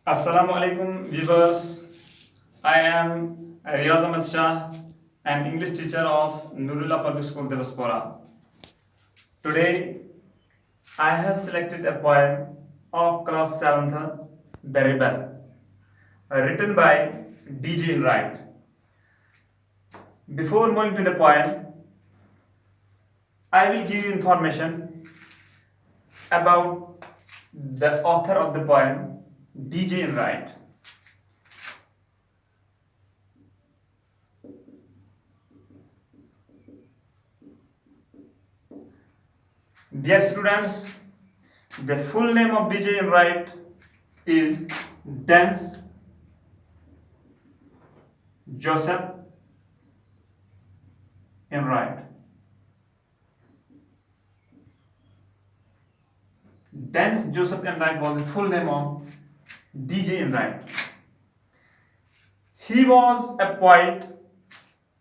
Assalamu alaikum viewers. I am Riyaz Ahmed Shah, an English teacher of Nurullah Public School, Devaspora. Today, I have selected a poem of class 7th, The Rebel, written by D.J. Wright. Before moving to the poem, I will give you information about the author of the poem, D.J. Wright. Dear students, the full name of D.J. Wright is Dennis Joseph Enright. Dennis Joseph Enright was the full name of D.J. Enright. He was a poet,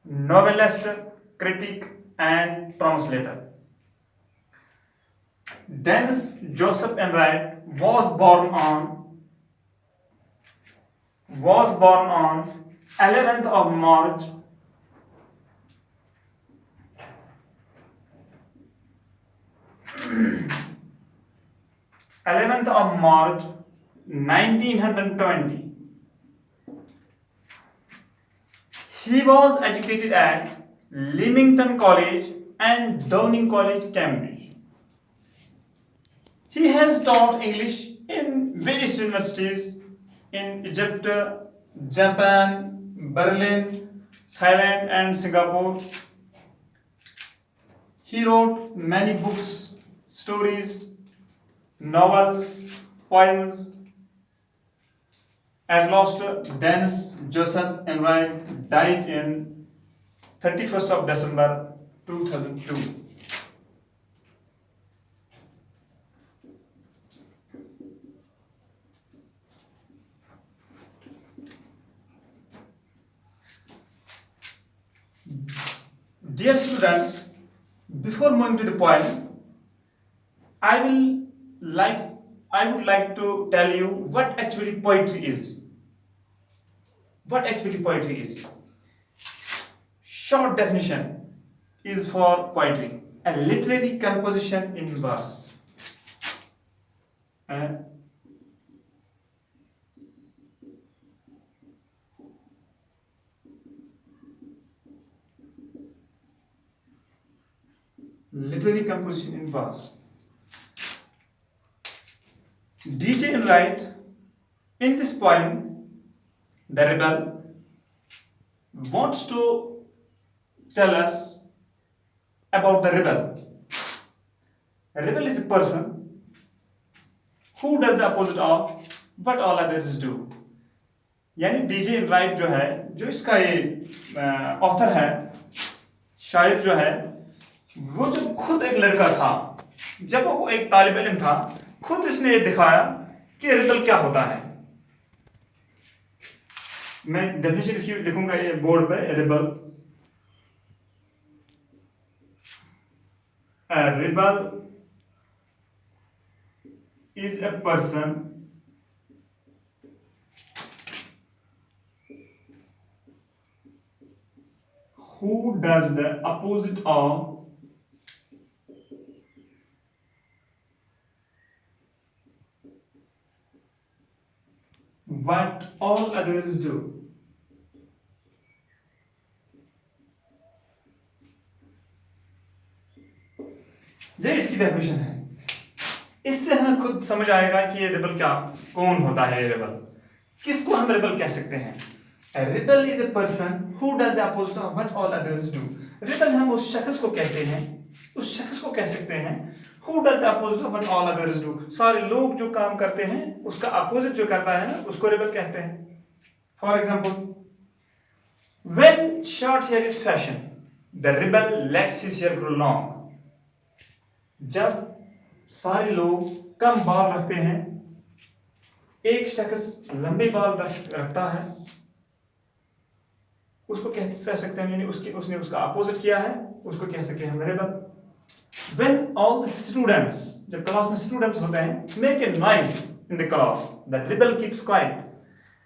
novelist, critic, and translator. Dennis Joseph Enright was born on 11th of March 1920. He was educated at Leamington College and Downing College, Cambridge. He has taught English in various universities in Egypt, Japan, Berlin, Thailand, and Singapore. He wrote many books, stories, novels, poems. At last, Dennis Joseph Enright died in 31st of December 2002. Dear students, before moving to the poem, I would like to tell you what actually poetry is. What actually poetry is? Short definition is for poetry, a literary composition in verse. Literary composition in verse. D.J. Wright, in this poem, The Rebel, wants to tell us about the rebel. A rebel is a person who does the opposite of what all others do. यानी DJ right जो है, जो इसका ये author है, शायर जो है, वो जब खुद एक लड़का था, जब वो एक तालिब इल्म था, खुद इसने ये दिखाया कि रिबल क्या होता है. मैं डेफिनेशन इसकी लिखूंगा ये बोर्ड पे. Rebel, rebel is a person who does the opposite of what all others do. ये इसकी डेफिनेशन है. इससे हमें खुद समझ आएगा कि ये रिबल क्या, कौन होता है ये रिबल, किसको हम रिबल कह सकते हैं. A rebel is a person who does the opposite of what all others do. Rebel हम उस शख्स को कहते हैं, उस शख्स को कह सकते हैं who does the opposite of what all others do. सारे लोग जो काम करते हैं उसका अपोजिट जो करता है ना, उसको rebel कहते हैं. For example, when short hair is fashion, the rebel lets his hair grow long. जब सारे लोग कम बाल रखते हैं, एक शख्स लंबे बाल रखता है, उसको कह सकते हैं, यानी उसने उसका अपोजिट किया है, उसको कह सकते हैं rebel. When all the students, जब क्लास में स्टूडेंट्स होते हैं, make a noise in the class. The rebel keeps quiet.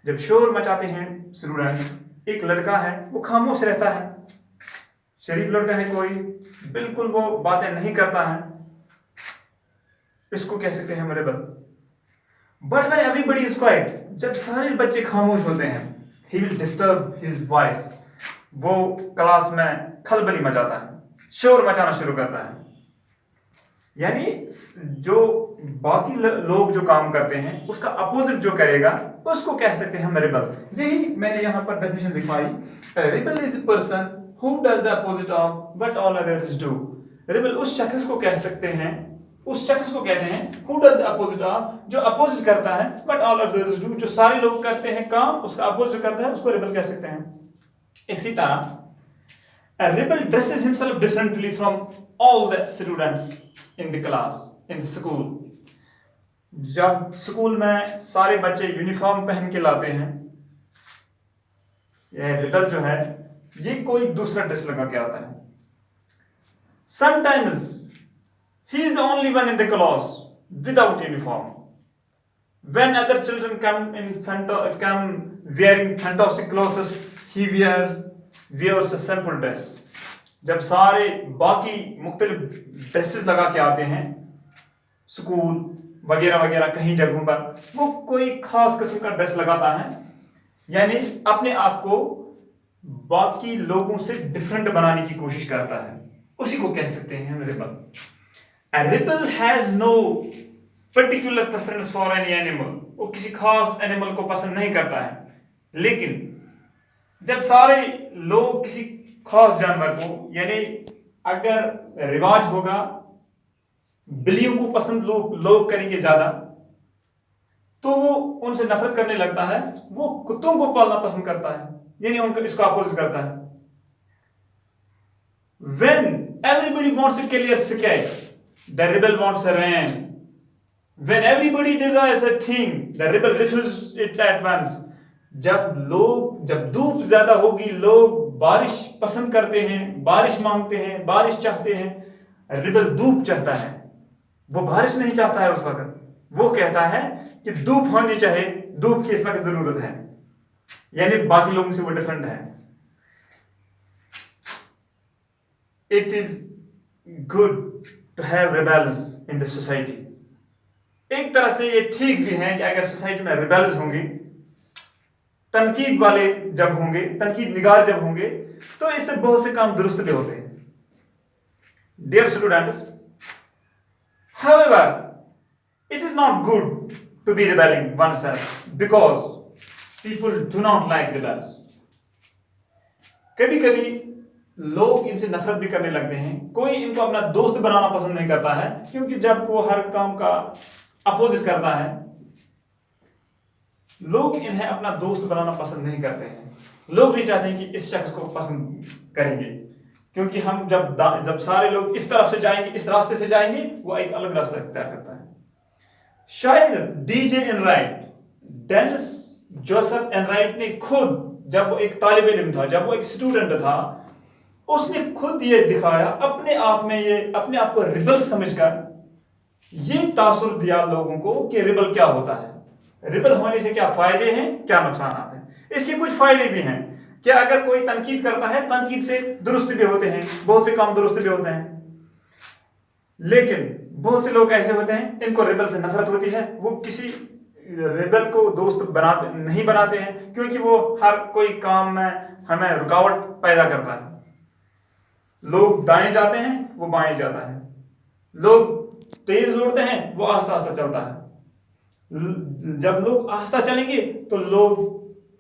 जब शोर मचाते हैं स्टूडेंट, एक लड़का है वो खामोश रहता है, शरीफ लड़का है कोई, बिल्कुल वो बातें नहीं करता है, इसको कह सकते हैं rebel. But when everybody is quiet, जब सारे बच्चे खामोश होते हैं, he will disturb his voice. वो क्लास में खलबली मचाता है, शोर मचाना शुरू करता है. यानी जो बाकी लोग जो काम करते हैं उसका अपोजिट जो करेगा उसको कह सकते हैं रेबल. यही मैंने यहाँ पर डेफिनेशन लिखवाई. Rebel is a person who does the opposite of what all others do. Rebel उस शख्स को कह सकते हैं, उस शख्स को कहते हैं who does the opposite of, जो अपोजिट करता है व्हाट ऑल अदर्स डू, जो सारे लोग करते हैं काम उसका अपोजिट करता है, उसको रेबल कह सकते हैं. इसी तरह a rebel dresses himself differently from all the students in the class, in the school. जब स्कूल में सारे बच्चे यूनिफॉर्म पहन के लाते हैं, यह रिबल जो है ये कोई दूसरा ड्रेस लगा के आता है. Sometimes he is the only one in the class without uniform. When other children come wearing fantastic clothes, he wears a simple dress. जब सारे बाकी मुख्तलिफ ड्रेसेस लगा के आते हैं स्कूल वगैरह वगैरह कहीं जगहों पर, वो कोई खास किस्म का ड्रेस लगाता है, यानी अपने आप को बाकी लोगों से डिफरेंट बनाने की कोशिश करता है, उसी को कह सकते हैं rebel. A rebel has no particular preference for any animal. वो किसी खास एनिमल को पसंद नहीं करता है, लेकिन जब सारे लोग किसी खास जानवर को, यानी अगर रिवाज होगा बिल्लियों को पसंद लोग करेंगे ज्यादा, तो वो उनसे नफरत करने लगता है, वो कुत्तों को पालना पसंद करता है, यानी उनको इसको अपोजिट करता है. When everybody wants a clear sky, the rebel wants a rain. When everybody desires a thing, the rebel refuses it at once. जब धूप ज्यादा होगी, लोग बारिश पसंद करते हैं, बारिश मांगते हैं, बारिश चाहते हैं, रिबल धूप चाहता है, वो बारिश नहीं चाहता है. उस वक्त वो कहता है कि धूप होनी चाहिए, धूप की इस वक्त जरूरत है, यानी बाकी लोगों से वो डिफरेंट है. It is good to have rebels in the society. एक तरह से ये ठीक भी है कि अगर सोसाइटी में रिबेल्स होंगे, तनकीद वाले जब होंगे, तनकीद निगार जब होंगे, तो इससे बहुत से काम दुरुस्त भी होते हैं. Dear students, however, it is not good to be rebelling oneself because people do not like rebels. कभी कभी लोग इनसे नफरत भी करने लगते हैं, कोई इनको अपना दोस्त बनाना पसंद नहीं करता है, क्योंकि जब वो हर काम का अपोजिट करता है, लोग इन्हें अपना दोस्त बनाना पसंद नहीं करते हैं. लोग नहीं चाहते हैं कि इस शख्स को पसंद करेंगे, क्योंकि हम जब सारे लोग इस तरफ से जाएंगे, इस रास्ते से जाएंगे, वो एक अलग रास्ता इख्तियार करता है. शायर D J Enright, Dennis Joseph Enright ने खुद, जब वो एक तालिब इल्म था, जब वो एक स्टूडेंट था, उसने खुद ये दिखाया अपने आप में, ये अपने आप को रिबल समझकर ये तासुर दिया लोगों को कि रिबल क्या होता है, रिबल होने से क्या फायदे हैं, क्या नुकसान आते हैं. इसके कुछ फायदे भी हैं कि अगर कोई तनकीद करता है, तनकीद से दुरुस्त भी होते हैं, बहुत से काम दुरुस्त भी होते हैं. लेकिन बहुत से लोग ऐसे होते हैं इनको रिबल से नफरत होती है, वो किसी रिबल को दोस्त नहीं बनाते हैं, क्योंकि वो हर कोई काम में हमें रुकावट पैदा करता है. लोग दाएं जाते हैं, वो बाएं जाता है, लोग तेज दौड़ते हैं, वो आस्ता आस्ता चलता है. जब लोग आस्ता चलेंगे तो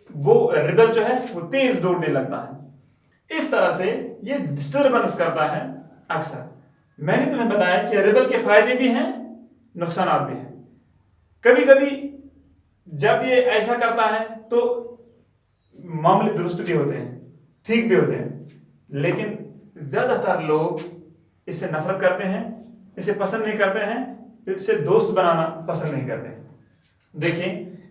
वो रिबल जो है वो तेज दौड़ने लगता है. इस तरह से ये डिस्टर्बेंस करता है अक्सर. मैंने तुम्हें बताया कि रिबल के फायदे भी हैं, नुकसान भी हैं. कभी कभी जब ये ऐसा करता है तो मामले दुरुस्त भी होते हैं, ठीक भी होते हैं, लेकिन ज्यादातर लोग इससे नफरत करते हैं, इसे पसंद नहीं करते हैं, इससे दोस्त बनाना पसंद नहीं करते. देखिए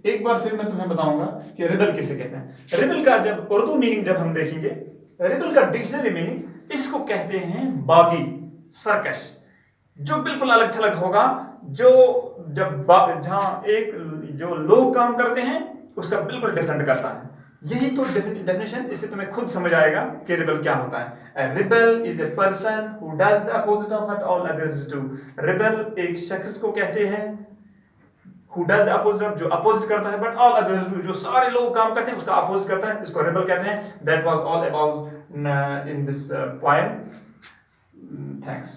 एक बार फिर मैं तुम्हें बताऊंगा कि रिबल किसे कहते हैं. रिबल का जब उर्दू मीनिंग जब हम देखेंगे, रिबल का डिक्शनरी मीनिंग, इसको कहते हैं बागी, सरकश, जो बिल्कुल अलग थलग होगा, जो जहां एक जो लोग काम करते हैं उसका बिल्कुल डिफरेंट करता है। यही तो डेफिनेशन, इससे तुम्हें खुद समझ आएगा कि रिबेल क्या होता है। Rebel is a person who does the opposite of what all others do. Rebel एक शख्स को कहते हैं who does the opposite of, जो अपोजिट करता है, but all others do, जो सारे लोग काम करते हैं उसका अपोजिट करता है, इसको रिबेल कहते हैं। That was all about in this poem. Thanks.